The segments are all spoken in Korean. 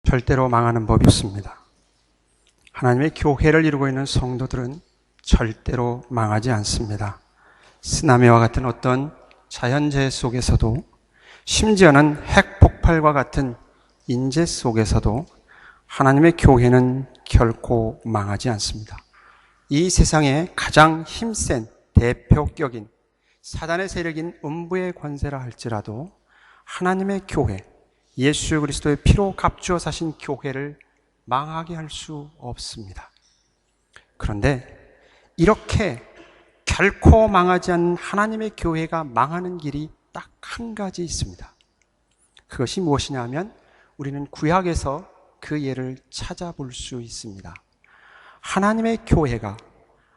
절대로 망하는 법이 없습니다. 하나님의 교회를 이루고 있는 성도들은 절대로 망하지 않습니다. 쓰나미와 같은 어떤 자연재해 속에서도, 심지어는 핵폭발과 같은 인재 속에서도 하나님의 교회는 결코 망하지 않습니다. 이 세상에 가장 힘센 대표격인 사단의 세력인 음부의 권세라 할지라도 하나님의 교회, 예수 그리스도의 피로 값주어 사신 교회를 망하게 할 수 없습니다. 그런데 이렇게 결코 망하지 않는 하나님의 교회가 망하는 길이 딱 한 가지 있습니다. 그것이 무엇이냐 하면 우리는 구약에서 그 예를 찾아볼 수 있습니다. 하나님의 교회가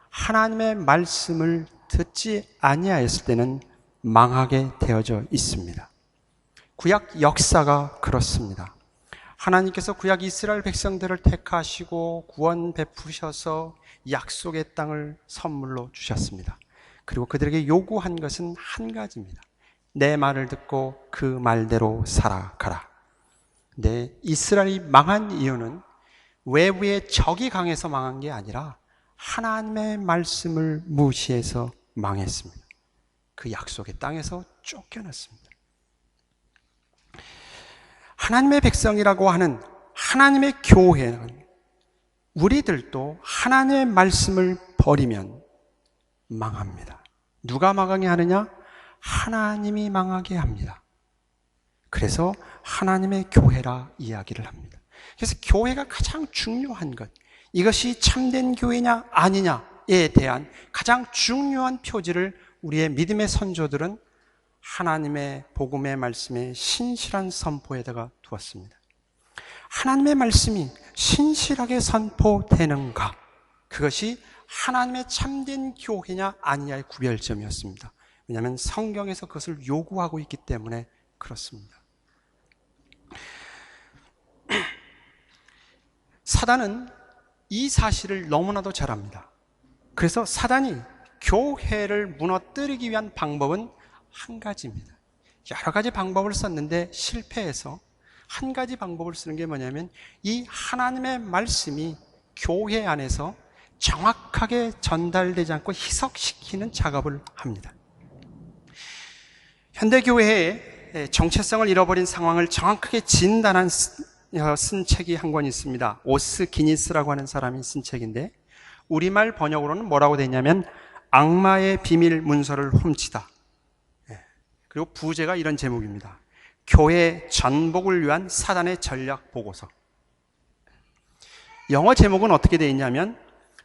하나님의 말씀을 듣지 아니하였을 때는 망하게 되어져 있습니다. 구약 역사가 그렇습니다. 하나님께서 구약 이스라엘 백성들을 택하시고 구원 베푸셔서 약속의 땅을 선물로 주셨습니다. 그리고 그들에게 요구한 것은 한 가지입니다. 내 말을 듣고 그 말대로 살아가라. 근데 이스라엘이 망한 이유는 외부의 적이 강해서 망한 게 아니라 하나님의 말씀을 무시해서 망했습니다. 그 약속의 땅에서 쫓겨났습니다. 하나님의 백성이라고 하는 하나님의 교회는 우리들도 하나님의 말씀을 버리면 망합니다. 누가 망하게 하느냐? 하나님이 망하게 합니다. 그래서 하나님의 교회라 이야기를 합니다. 그래서 교회가 가장 중요한 것, 이것이 참된 교회냐 아니냐에 대한 가장 중요한 표지를 우리의 믿음의 선조들은 하나님의 복음의 말씀의 신실한 선포에다가 두었습니다. 하나님의 말씀이 신실하게 선포되는가? 그것이 하나님의 참된 교회냐 아니냐의 구별점이었습니다. 왜냐하면 성경에서 그것을 요구하고 있기 때문에 그렇습니다. 사단은 이 사실을 너무나도 잘 압니다. 그래서 사단이 교회를 무너뜨리기 위한 방법은 한 가지입니다. 여러 가지 방법을 썼는데 실패해서 한 가지 방법을 쓰는 게 뭐냐면 이 하나님의 말씀이 교회 안에서 정확하게 전달되지 않고 희석시키는 작업을 합니다. 현대교회의 정체성을 잃어버린 상황을 정확하게 진단한 쓴 책이 한 권 있습니다. 오스 기니스라고 하는 사람이 쓴 책인데 우리말 번역으로는 뭐라고 되냐면 악마의 비밀 문서를 훔치다. 그리고 부제가 이런 제목입니다. 교회 전복을 위한 사단의 전략 보고서. 영어 제목은 어떻게 되어 있냐면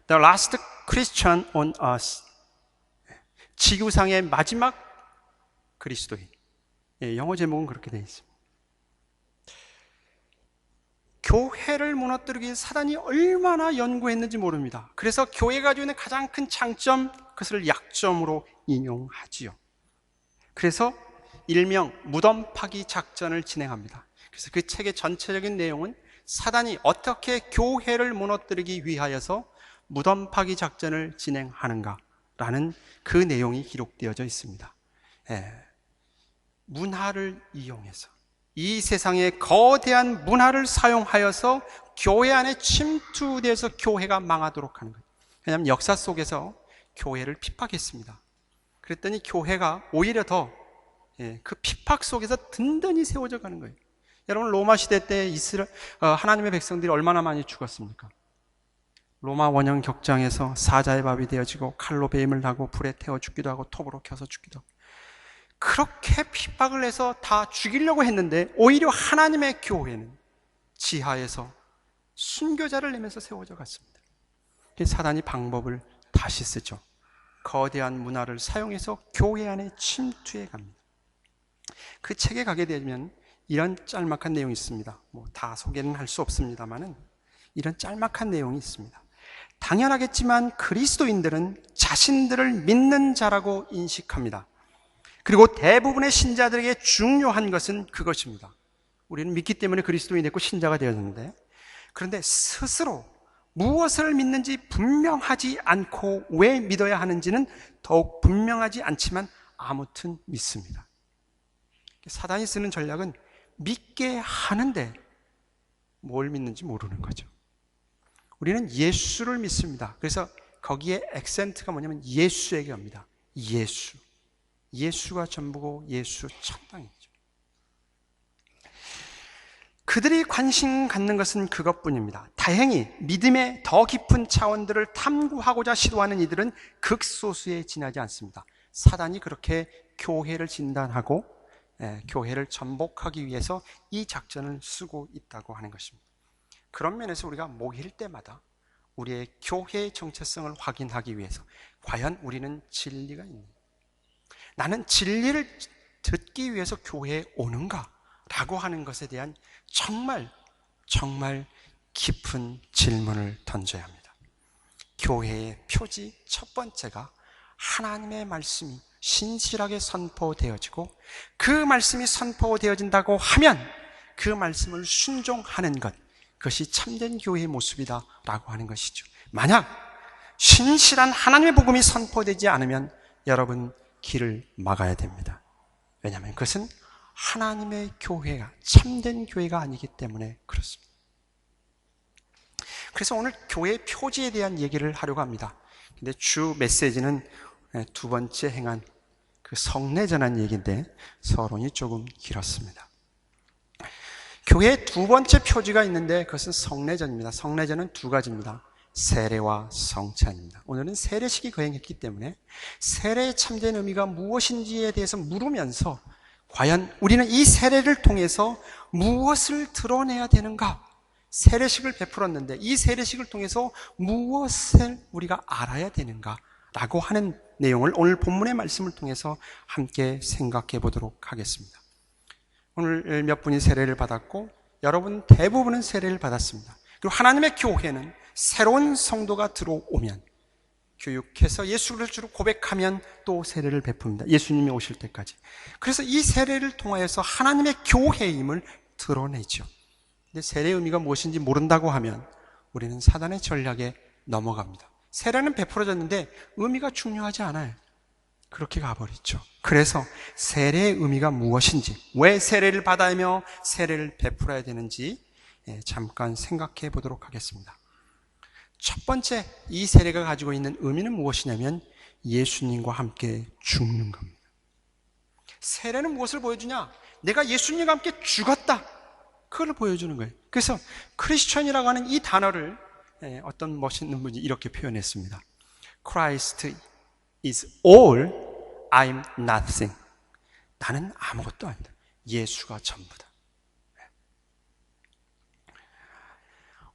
The Last Christian on Earth. 지구상의 마지막 그리스도인. 영어 제목은 그렇게 되어 있습니다. 교회를 무너뜨리기 위해 사단이 얼마나 연구했는지 모릅니다. 그래서 교회가 가지고 있는 가장 큰 장점, 그것을 약점으로 인용하지요. 그래서 일명 무덤 파기 작전을 진행합니다. 그래서 그 책의 전체적인 내용은 사단이 어떻게 교회를 무너뜨리기 위하여서 무덤 파기 작전을 진행하는가라는 그 내용이 기록되어져 있습니다. 문화를 이용해서 이 세상의 거대한 문화를 사용하여서 교회 안에 침투돼서 교회가 망하도록 하는 거예요. 왜냐하면 역사 속에서 교회를 핍박했습니다. 그랬더니 교회가 오히려 더 그 핍박 속에서 든든히 세워져 가는 거예요. 여러분 로마 시대 때 하나님의 백성들이 얼마나 많이 죽었습니까? 로마 원형 격장에서 사자의 밥이 되어지고 칼로 베임을 하고 불에 태워 죽기도 하고 톱으로 켜서 죽기도 하고 그렇게 핍박을 해서 다 죽이려고 했는데 오히려 하나님의 교회는 지하에서 순교자를 내면서 세워져 갔습니다. 사단이 방법을 다시 쓰죠. 거대한 문화를 사용해서 교회 안에 침투해 갑니다. 그 책에 가게 되면 이런 짤막한 내용이 있습니다. 다 소개는 할 수 없습니다만은 이런 짤막한 내용이 있습니다. 당연하겠지만 그리스도인들은 자신들을 믿는 자라고 인식합니다. 그리고 대부분의 신자들에게 중요한 것은 그것입니다. 우리는 믿기 때문에 그리스도인이 됐고 신자가 되었는데, 그런데 스스로 무엇을 믿는지 분명하지 않고 왜 믿어야 하는지는 더욱 분명하지 않지만 아무튼 믿습니다. 사단이 쓰는 전략은 믿게 하는데 뭘 믿는지 모르는 거죠. 우리는 예수를 믿습니다. 그래서 거기에 액센트가 뭐냐면 예수에게 옵니다. 예수. 예수가 전부고 예수 천당이죠. 그들이 관심 갖는 것은 그것뿐입니다. 다행히 믿음의 더 깊은 차원들을 탐구하고자 시도하는 이들은 극소수에 지나지 않습니다. 사단이 그렇게 교회를 진단하고 교회를 전복하기 위해서 이 작전을 쓰고 있다고 하는 것입니다. 그런 면에서 우리가 모일 때마다 우리의 교회의 정체성을 확인하기 위해서 과연 우리는 진리가 있는가? 나는 진리를 듣기 위해서 교회에 오는가? 라고 하는 것에 대한 정말 깊은 질문을 던져야 합니다. 교회의 표지 첫 번째가 하나님의 말씀이 신실하게 선포되어지고 그 말씀이 선포되어진다고 하면 그 말씀을 순종하는 것, 그것이 참된 교회의 모습이다라고 하는 것이죠. 만약 신실한 하나님의 복음이 선포되지 않으면 여러분 길을 막아야 됩니다. 왜냐하면 그것은 하나님의 교회가 참된 교회가 아니기 때문에 그렇습니다. 그래서 오늘 교회의 표지에 대한 얘기를 하려고 합니다. 근데 주 메시지는 두 번째 행한 그 성례전한 얘기인데 서론이 조금 길었습니다. 교회의 두 번째 표지가 있는데 그것은 성례전입니다. 성례전은 두 가지입니다. 세례와 성찬입니다. 오늘은 세례식이 거행했기 때문에 세례의 참된 의미가 무엇인지에 대해서 물으면서 과연 우리는 이 세례를 통해서 무엇을 드러내야 되는가? 세례식을 베풀었는데 이 세례식을 통해서 무엇을 우리가 알아야 되는가? 라고 하는 내용을 오늘 본문의 말씀을 통해서 함께 생각해 보도록 하겠습니다. 오늘 몇 분이 세례를 받았고 여러분 대부분은 세례를 받았습니다. 그리고 하나님의 교회는 새로운 성도가 들어오면 교육해서 예수를 주로 고백하면 또 세례를 베풉니다. 예수님이 오실 때까지. 그래서 이 세례를 통하여서 하나님의 교회임을 드러내죠. 근데 세례의 의미가 무엇인지 모른다고 하면 우리는 사단의 전략에 넘어갑니다. 세례는 베풀어졌는데 의미가 중요하지 않아요. 그렇게 가버리죠. 그래서 세례의 의미가 무엇인지, 왜 세례를 받아야며 세례를 베풀어야 되는지 잠깐 생각해 보도록 하겠습니다. 첫 번째, 이 세례가 가지고 있는 의미는 무엇이냐면 예수님과 함께 죽는 겁니다. 세례는 무엇을 보여주냐? 내가 예수님과 함께 죽었다. 그걸 보여주는 거예요. 그래서 크리스천이라고 하는 이 단어를 어떤 멋있는 분이 이렇게 표현했습니다. Christ is all, I'm nothing. 나는 아무것도 아니다. 예수가 전부다.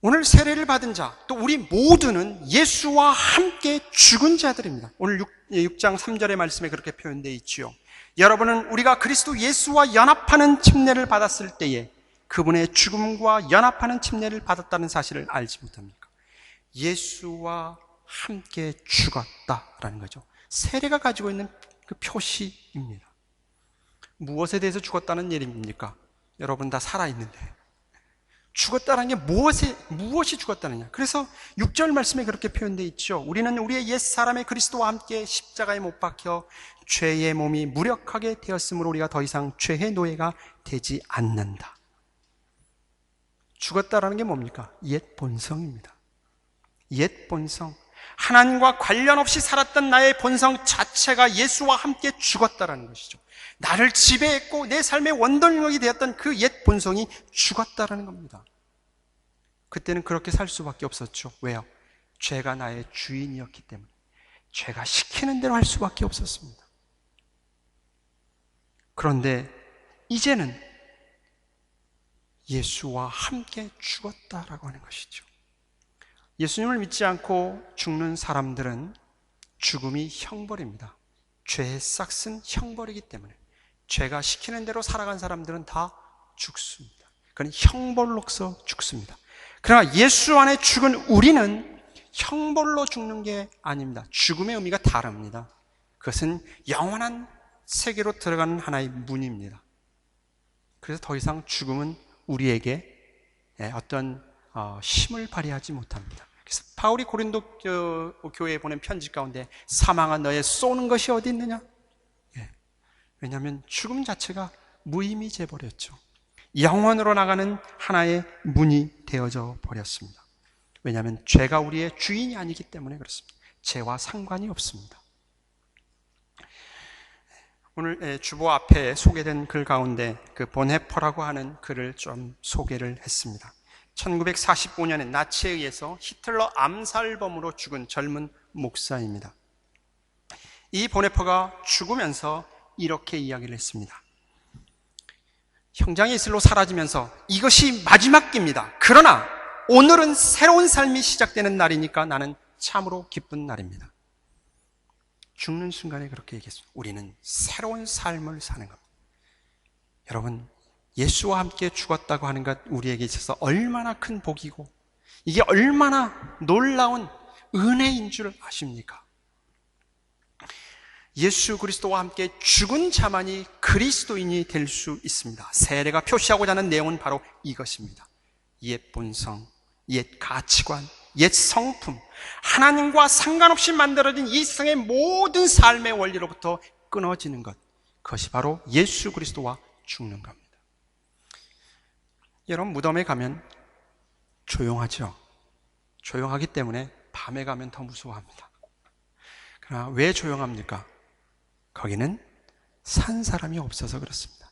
오늘 세례를 받은 자, 또 우리 모두는 예수와 함께 죽은 자들입니다. 오늘 6장 3절의 말씀에 그렇게 표현되어 있지요. 여러분은 우리가 그리스도 예수와 연합하는 침례를 받았을 때에 그분의 죽음과 연합하는 침례를 받았다는 사실을 알지 못합니까? 예수와 함께 죽었다라는 거죠. 세례가 가지고 있는 그 표시입니다. 무엇에 대해서 죽었다는 얘기입니까? 여러분 다 살아있는데 죽었다는 게 무엇이 죽었다느냐? 그래서 6절 말씀에 그렇게 표현되어 있죠. 우리는 우리의 옛사람의 그리스도와 함께 십자가에 못 박혀 죄의 몸이 무력하게 되었으므로 우리가 더 이상 죄의 노예가 되지 않는다. 죽었다라는 게 뭡니까? 옛 본성입니다. 옛 본성. 하나님과 관련 없이 살았던 나의 본성 자체가 예수와 함께 죽었다라는 것이죠. 나를 지배했고 내 삶의 원동력이 되었던 그 옛 본성이 죽었다라는 겁니다. 그때는 그렇게 살 수밖에 없었죠. 왜요? 죄가 나의 주인이었기 때문에 죄가 시키는 대로 할 수밖에 없었습니다. 그런데 이제는 예수와 함께 죽었다라고 하는 것이죠. 예수님을 믿지 않고 죽는 사람들은 죽음이 형벌입니다. 죄의 싹은 형벌이기 때문에 죄가 시키는 대로 살아간 사람들은 다 죽습니다. 그건 형벌로서 죽습니다. 그러나 예수 안에 죽은 우리는 형벌로 죽는 게 아닙니다. 죽음의 의미가 다릅니다. 그것은 영원한 세계로 들어가는 하나의 문입니다. 그래서 더 이상 죽음은 우리에게 어떤 힘을 발휘하지 못합니다. 그래서 바울이 고린도 교회에 보낸 편지 가운데 사망한 너의 쏘는 것이 어디 있느냐? 왜냐하면 죽음 자체가 무의미해 버렸죠. 영원으로 나가는 하나의 문이 되어져 버렸습니다. 왜냐하면 죄가 우리의 주인이 아니기 때문에 그렇습니다. 죄와 상관이 없습니다. 오늘 주보 앞에 소개된 글 가운데 그 본헤퍼라고 하는 글을 좀 소개를 했습니다. 1945년에 나치에 의해서 히틀러 암살범으로 죽은 젊은 목사입니다. 이 본헤퍼가 죽으면서 이렇게 이야기를 했습니다. 형장의 이슬로 사라지면서 이것이 마지막 기입니다. 그러나 오늘은 새로운 삶이 시작되는 날이니까 나는 참으로 기쁜 날입니다. 죽는 순간에 그렇게 얘기했습니다. 우리는 새로운 삶을 사는 겁니다. 여러분, 예수와 함께 죽었다고 하는 것 우리에게 있어서 얼마나 큰 복이고 이게 얼마나 놀라운 은혜인 줄 아십니까? 예수 그리스도와 함께 죽은 자만이 그리스도인이 될 수 있습니다. 세례가 표시하고자 하는 내용은 바로 이것입니다. 옛 본성, 옛 가치관, 옛 성품, 하나님과 상관없이 만들어진 이 세상의 모든 삶의 원리로부터 끊어지는 것, 그것이 바로 예수 그리스도와 죽는 겁니다. 여러분, 무덤에 가면 조용하죠. 조용하기 때문에 밤에 가면 더 무서워합니다. 그러나 왜 조용합니까? 거기는 산 사람이 없어서 그렇습니다.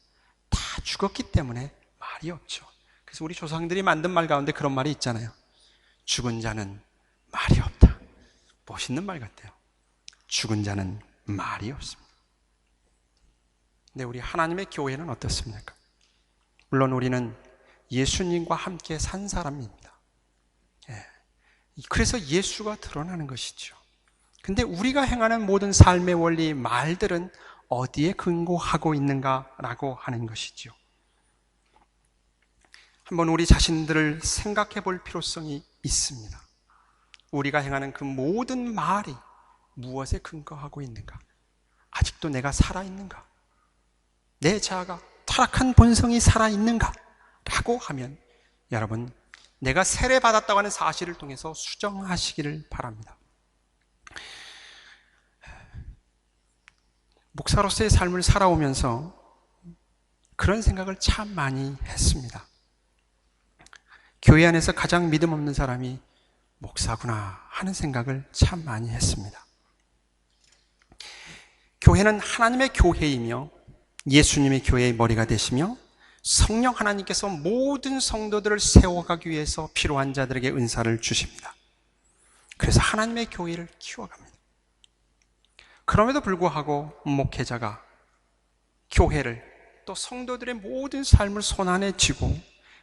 다 죽었기 때문에 말이 없죠. 그래서 우리 조상들이 만든 말 가운데 그런 말이 있잖아요. 죽은 자는 말이 없다. 멋있는 말 같아요. 죽은 자는 말이 없습니다. 근데 우리 하나님의 교회는 어떻습니까? 물론 우리는 예수님과 함께 산 사람입니다. 그래서 예수가 드러나는 것이죠. 근데 우리가 행하는 모든 삶의 원리, 말들은 어디에 근거하고 있는가라고 하는 것이죠. 한번 우리 자신들을 생각해 볼 필요성이 있습니다. 우리가 행하는 그 모든 말이 무엇에 근거하고 있는가? 아직도 내가 살아있는가? 내 자아가 타락한 본성이 살아있는가? 라고 하면 여러분, 내가 세례받았다고 하는 사실을 통해서 수정하시기를 바랍니다. 목사로서의 삶을 살아오면서 그런 생각을 참 많이 했습니다. 교회 안에서 가장 믿음 없는 사람이 목사구나 하는 생각을 참 많이 했습니다. 교회는 하나님의 교회이며 예수님의 교회의 머리가 되시며 성령 하나님께서 모든 성도들을 세워가기 위해서 필요한 자들에게 은사를 주십니다. 그래서 하나님의 교회를 키워갑니다. 그럼에도 불구하고 목회자가 교회를 또 성도들의 모든 삶을 손안에 쥐고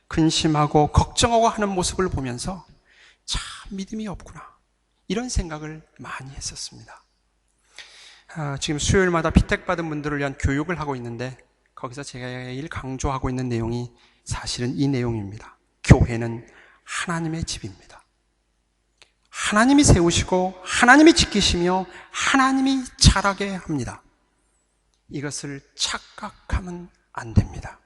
근심하고 걱정하고 하는 모습을 보면서 참 믿음이 없구나 이런 생각을 많이 했었습니다. 지금 수요일마다 피택받은 분들을 위한 교육을 하고 있는데 거기서 제가 늘 강조하고 있는 내용이 사실은 이 내용입니다. 교회는 하나님의 집입니다. 하나님이 세우시고 하나님이 지키시며 하나님이 자라게 합니다. 이것을 착각하면 안 됩니다.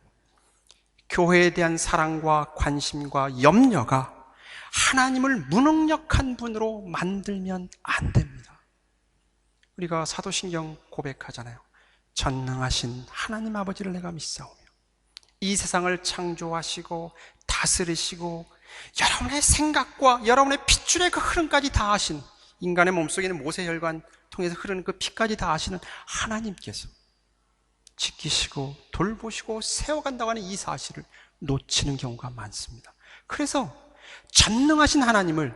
교회에 대한 사랑과 관심과 염려가 하나님을 무능력한 분으로 만들면 안 됩니다. 우리가 사도신경 고백하잖아요. 전능하신 하나님 아버지를 내가 믿사오며 이 세상을 창조하시고 다스리시고 여러분의 생각과 여러분의 핏줄의 그 흐름까지 다 아신, 인간의 몸속에 있는 모세혈관 통해서 흐르는 그 피까지 다 아시는 하나님께서 지키시고 돌보시고 세워간다고 하는 이 사실을 놓치는 경우가 많습니다. 그래서 전능하신 하나님을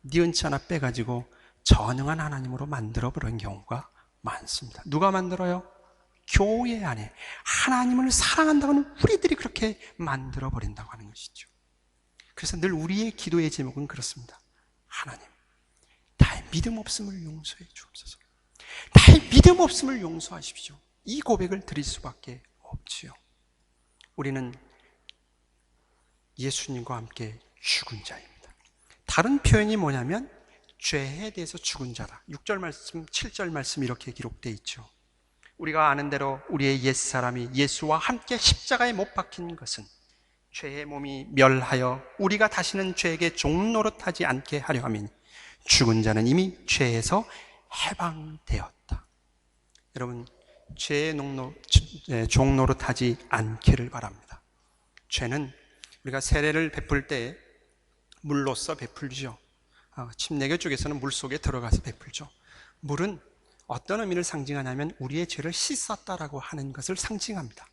니은치 하나 빼가지고 전능한 하나님으로 만들어버리는 경우가 많습니다. 누가 만들어요? 교회 안에 하나님을 사랑한다고 하는 우리들이 그렇게 만들어버린다고 하는 것이죠. 그래서 늘 우리의 기도의 제목은 그렇습니다. 하나님, 나의 믿음 없음을 용서해 주옵소서. 나의 믿음 없음을 용서하십시오. 이 고백을 드릴 수밖에 없지요. 우리는 예수님과 함께 죽은 자입니다. 다른 표현이 뭐냐면 죄에 대해서 죽은 자다. 6절 말씀, 7절 말씀 이렇게 기록되어 있죠. 우리가 아는 대로 우리의 옛사람이 예수와 함께 십자가에 못 박힌 것은 죄의 몸이 멸하여 우리가 다시는 죄에게 종노릇하지 않게 하려 함이니 죽은 자는 이미 죄에서 해방되었다. 여러분, 죄의 종노릇하지 않기를 바랍니다. 죄는 우리가 세례를 베풀 때 물로써 베풀죠. 침례교 쪽에서는 물 속에 들어가서 베풀죠. 물은 어떤 의미를 상징하냐면 우리의 죄를 씻었다라고 하는 것을 상징합니다.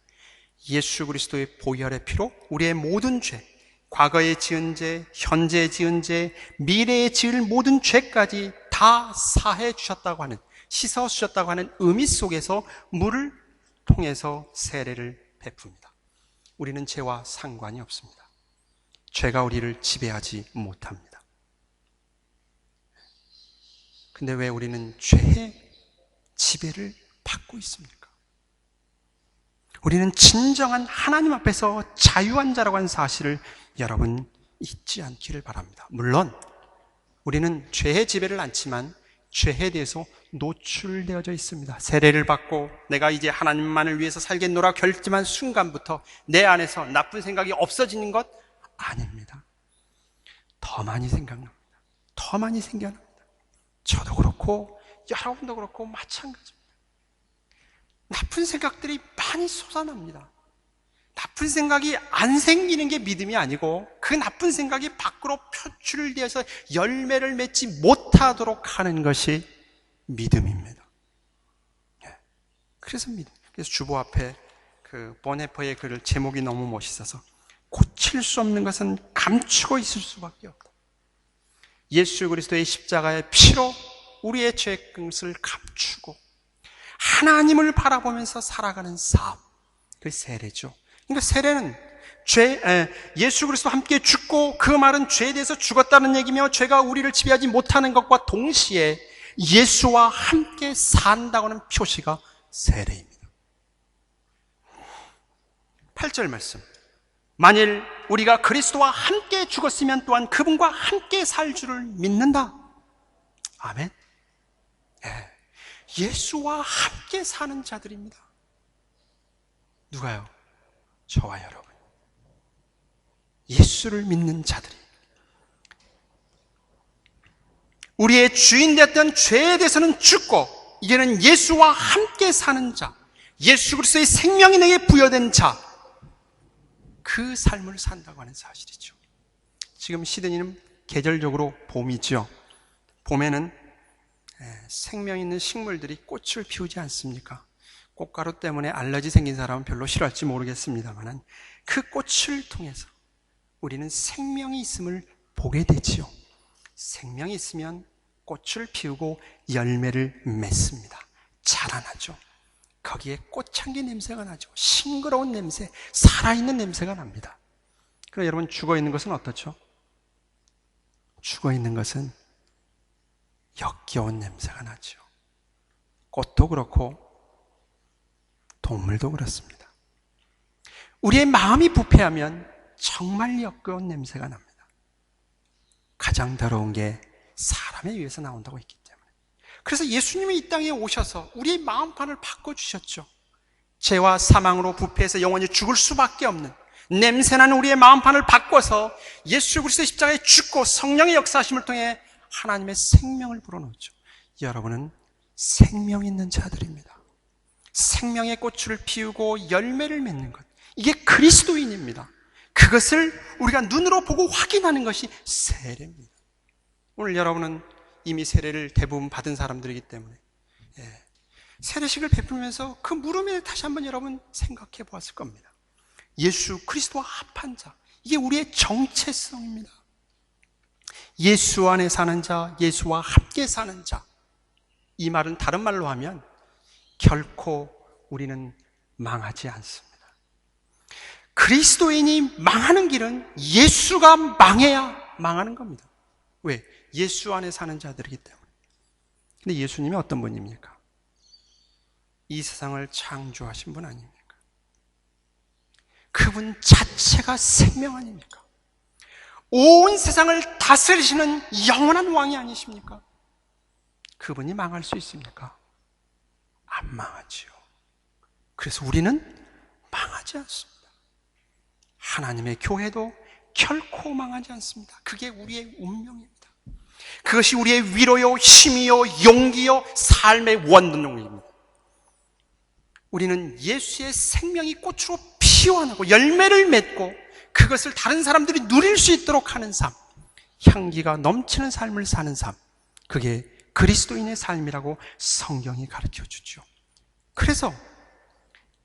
예수 그리스도의 보혈의 피로 우리의 모든 죄, 과거에 지은 죄, 현재 지은 죄, 미래에 지을 모든 죄까지 다 사해 주셨다고 하는, 씻어 주셨다고 하는 의미 속에서 물을 통해서 세례를 베풉니다. 우리는 죄와 상관이 없습니다. 죄가 우리를 지배하지 못합니다. 근데 왜 우리는 죄의 지배를 받고 있습니까? 우리는 진정한 하나님 앞에서 자유한 자라고 하는 사실을 여러분 잊지 않기를 바랍니다. 물론 우리는 죄의 지배를 않지만 죄에 대해서 노출되어져 있습니다. 세례를 받고 내가 이제 하나님만을 위해서 살겠노라 결심한 순간부터 내 안에서 나쁜 생각이 없어지는 것 아닙니다. 더 많이 생각납니다. 더 많이 생겨납니다. 저도 그렇고 여러분도 그렇고 마찬가지입니다. 나쁜 생각들이 많이 솟아납니다. 나쁜 생각이 안 생기는 게 믿음이 아니고 그 나쁜 생각이 밖으로 표출되어서 열매를 맺지 못하도록 하는 것이 믿음입니다. 그래서 믿음. 그래서 주보 앞에 그 보네퍼의 글을 제목이 너무 멋있어서 고칠 수 없는 것은 감추고 있을 수밖에 없다. 예수 그리스도의 십자가의 피로 우리의 죄끝을 감추고 하나님을 바라보면서 살아가는 삶, 그 세례죠. 그러니까 세례는 예수 그리스도와 함께 죽고 그 말은 죄에 대해서 죽었다는 얘기며 죄가 우리를 지배하지 못하는 것과 동시에 예수와 함께 산다고 하는 표시가 세례입니다. 8절 말씀. 만일 우리가 그리스도와 함께 죽었으면 또한 그분과 함께 살 줄을 믿는다. 아멘. 예수와 함께 사는 자들입니다. 누가요? 저와 여러분. 예수를 믿는 자들이. 우리의 주인 되었던 죄에 대해서는 죽고 이제는 예수와 함께 사는 자, 예수 그리스도의 생명이 내게 부여된 자, 그 삶을 산다고 하는 사실이죠. 지금 시드니는 계절적으로 봄이죠. 봄에는 생명 있는 식물들이 꽃을 피우지 않습니까? 꽃가루 때문에 알러지 생긴 사람은 별로 싫어할지 모르겠습니다만 그 꽃을 통해서 우리는 생명이 있음을 보게 되지요. 생명이 있으면 꽃을 피우고 열매를 맺습니다. 자라나죠. 거기에 꽃향기 냄새가 나죠. 싱그러운 냄새, 살아있는 냄새가 납니다. 그럼 여러분 죽어있는 것은 어떻죠? 죽어있는 것은 역겨운 냄새가 나죠. 꽃도 그렇고 동물도 그렇습니다. 우리의 마음이 부패하면 정말 역겨운 냄새가 납니다. 가장 더러운 게 사람에 의해서 나온다고 했기 때문에. 그래서 예수님이 이 땅에 오셔서 우리의 마음판을 바꿔주셨죠. 죄와 사망으로 부패해서 영원히 죽을 수밖에 없는 냄새나는 우리의 마음판을 바꿔서 예수 그리스도의 십자가에 죽고 성령의 역사하심을 통해 하나님의 생명을 불어넣었죠. 여러분은 생명 있는 자들입니다. 생명의 꽃을 피우고 열매를 맺는 것, 이게 그리스도인입니다. 그것을 우리가 눈으로 보고 확인하는 것이 세례입니다. 오늘 여러분은 이미 세례를 대부분 받은 사람들이기 때문에 세례식을 베풀면서 그 물음에 다시 한번 여러분 생각해 보았을 겁니다. 예수 그리스도와 합한 자, 이게 우리의 정체성입니다. 예수 안에 사는 자, 예수와 함께 사는 자, 이 말은 다른 말로 하면 결코 우리는 망하지 않습니다. 그리스도인이 망하는 길은 예수가 망해야 망하는 겁니다. 왜? 예수 안에 사는 자들이기 때문에. 근데 예수님이 어떤 분입니까? 이 세상을 창조하신 분 아닙니까? 그분 자체가 생명 아닙니까? 온 세상을 다스리시는 영원한 왕이 아니십니까? 그분이 망할 수 있습니까? 안 망하지요. 그래서 우리는 망하지 않습니다. 하나님의 교회도 결코 망하지 않습니다. 그게 우리의 운명입니다. 그것이 우리의 위로요, 힘이요, 용기요, 삶의 원동력입니다. 우리는 예수의 생명이 꽃으로 피어나고 열매를 맺고 그것을 다른 사람들이 누릴 수 있도록 하는 삶, 향기가 넘치는 삶을 사는 삶, 그게 그리스도인의 삶이라고 성경이 가르쳐주죠. 그래서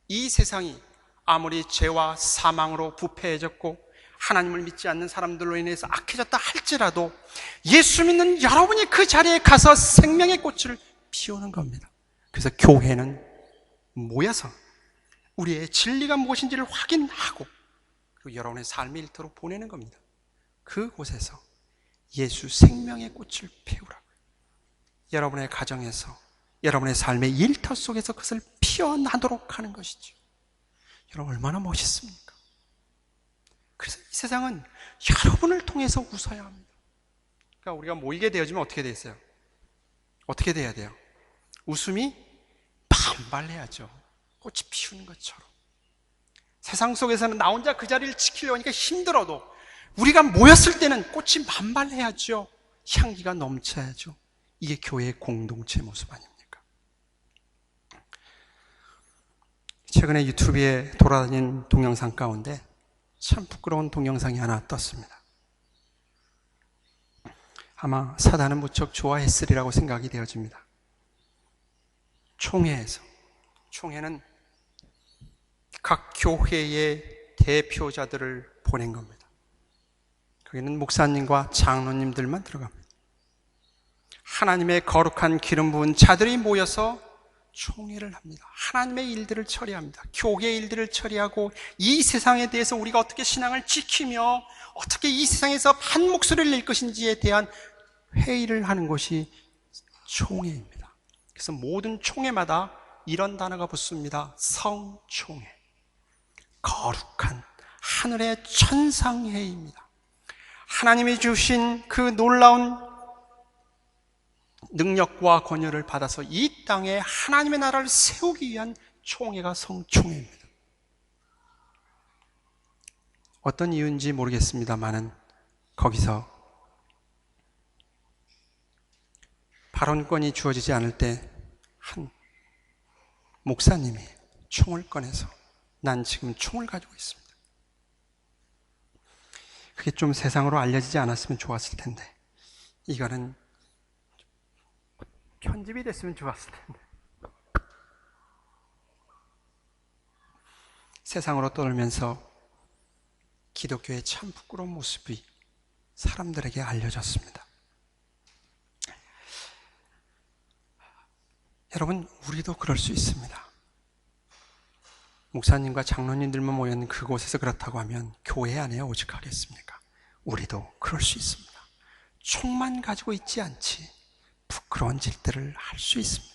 이 세상이 아무리 죄와 사망으로 부패해졌고 하나님을 믿지 않는 사람들로 인해서 악해졌다 할지라도 예수 믿는 여러분이 그 자리에 가서 생명의 꽃을 피우는 겁니다. 그래서 교회는 모여서 우리의 진리가 무엇인지를 확인하고 그리고 여러분의 삶의 일터로 보내는 겁니다. 그곳에서 예수 생명의 꽃을 피우라고요. 여러분의 가정에서 여러분의 삶의 일터 속에서 그것을 피어나도록 하는 것이죠. 여러분 얼마나 멋있습니까? 그래서 이 세상은 여러분을 통해서 웃어야 합니다. 그러니까 우리가 모이게 되어지면 어떻게 되어요? 어떻게 돼야 돼요? 웃음이 반발해야죠. 꽃이 피우는 것처럼. 세상 속에서는 나 혼자 그 자리를 지키려고 하니까 힘들어도 우리가 모였을 때는 꽃이 만발해야죠. 향기가 넘쳐야죠. 이게 교회의 공동체 모습 아닙니까? 최근에 유튜브에 돌아다닌 동영상 가운데 참 부끄러운 동영상이 하나 떴습니다. 아마 사단은 무척 좋아했으리라고 생각이 되어집니다. 총회는 각 교회의 대표자들을 보낸 겁니다. 거기는 목사님과 장로님들만 들어갑니다. 하나님의 거룩한 기름 부은 자들이 모여서 총회를 합니다. 하나님의 일들을 처리합니다. 교회의 일들을 처리하고 이 세상에 대해서 우리가 어떻게 신앙을 지키며 어떻게 이 세상에서 한 목소리를 낼 것인지에 대한 회의를 하는 것이 총회입니다. 그래서 모든 총회마다 이런 단어가 붙습니다. 성총회. 거룩한 하늘의 천상회의입니다. 하나님이 주신 그 놀라운 능력과 권유를 받아서 이 땅에 하나님의 나라를 세우기 위한 총회가 성총회입니다. 어떤 이유인지 모르겠습니다만은 거기서 발언권이 주어지지 않을 때 한 목사님이 총을 꺼내서 난 지금 총을 가지고 있습니다. 그게 좀 세상으로 알려지지 않았으면 좋았을 텐데 이거는 편집이 됐으면 좋았을 텐데 세상으로 떠돌면서 기독교의 참 부끄러운 모습이 사람들에게 알려졌습니다. 여러분, 우리도 그럴 수 있습니다. 목사님과 장로님들만 모여있는 그곳에서 그렇다고 하면 교회 안에 오직 하겠습니까? 우리도 그럴 수 있습니다. 총만 가지고 있지 않지 부끄러운 짓들을 할 수 있습니다.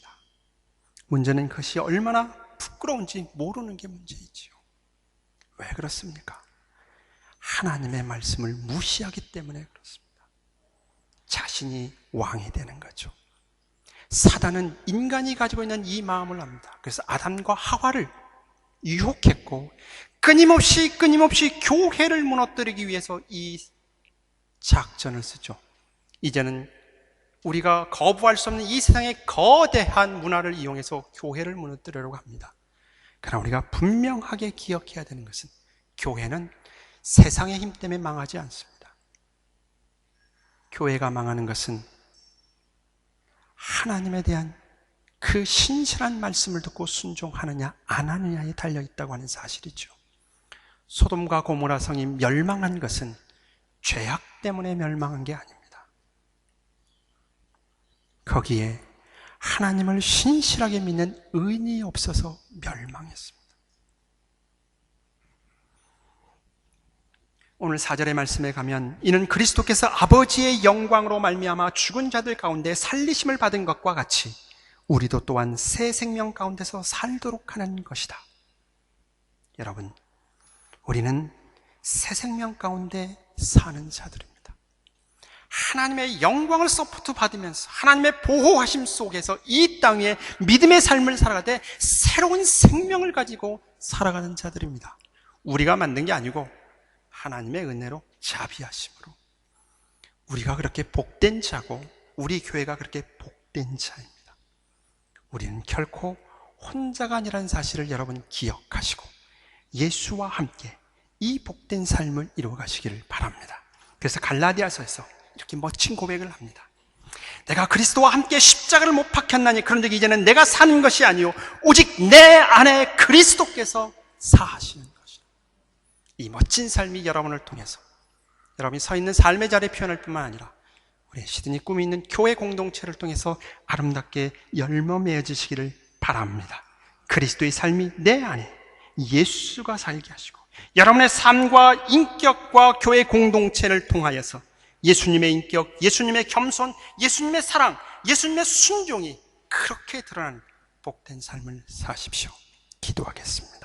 문제는 그것이 얼마나 부끄러운지 모르는 게 문제이지요. 왜 그렇습니까? 하나님의 말씀을 무시하기 때문에 그렇습니다. 자신이 왕이 되는 거죠. 사단은 인간이 가지고 있는 이 마음을 압니다. 그래서 아담과 하와를 유혹했고 끊임없이 교회를 무너뜨리기 위해서 이 작전을 쓰죠. 이제는 우리가 거부할 수 없는 이 세상의 거대한 문화를 이용해서 교회를 무너뜨리려고 합니다. 그러나 우리가 분명하게 기억해야 되는 것은 교회는 세상의 힘 때문에 망하지 않습니다. 교회가 망하는 것은 하나님에 대한 그 신실한 말씀을 듣고 순종하느냐 안 하느냐에 달려있다고 하는 사실이죠. 소돔과 고모라 성이 멸망한 것은 죄악 때문에 멸망한 게 아닙니다. 거기에 하나님을 신실하게 믿는 의인이 없어서 멸망했습니다. 오늘 4절의 말씀에 가면 이는 그리스도께서 아버지의 영광으로 말미암아 죽은 자들 가운데 살리심을 받은 것과 같이 우리도 또한 새 생명 가운데서 살도록 하는 것이다. 여러분, 우리는 새 생명 가운데 사는 자들입니다. 하나님의 영광을 서포트 받으면서 하나님의 보호하심 속에서 이 땅에 믿음의 삶을 살아가되 새로운 생명을 가지고 살아가는 자들입니다. 우리가 만든 게 아니고 하나님의 은혜로 자비하심으로 우리가 그렇게 복된 자고 우리 교회가 그렇게 복된 자입니다. 우리는 결코 혼자가 아니라는 사실을 여러분 기억하시고 예수와 함께 이 복된 삶을 이루어 가시기를 바랍니다. 그래서 갈라디아서에서 이렇게 멋진 고백을 합니다. 내가 그리스도와 함께 십자가를 못 박혔나니 그런즉 이제는 내가 사는 것이 아니요 오직 내 안에 그리스도께서 사하시는 것이라. 이 멋진 삶이 여러분을 통해서 여러분이 서 있는 삶의 자리에 표현할 뿐만 아니라 우리 시드니 꿈이 있는 교회 공동체를 통해서 아름답게 열매 맺으시기를 바랍니다. 그리스도의 삶이 내 안에 예수가 살게 하시고 여러분의 삶과 인격과 교회 공동체를 통하여서 예수님의 인격, 예수님의 겸손, 예수님의 사랑, 예수님의 순종이 그렇게 드러나는 복된 삶을 사십시오. 기도하겠습니다.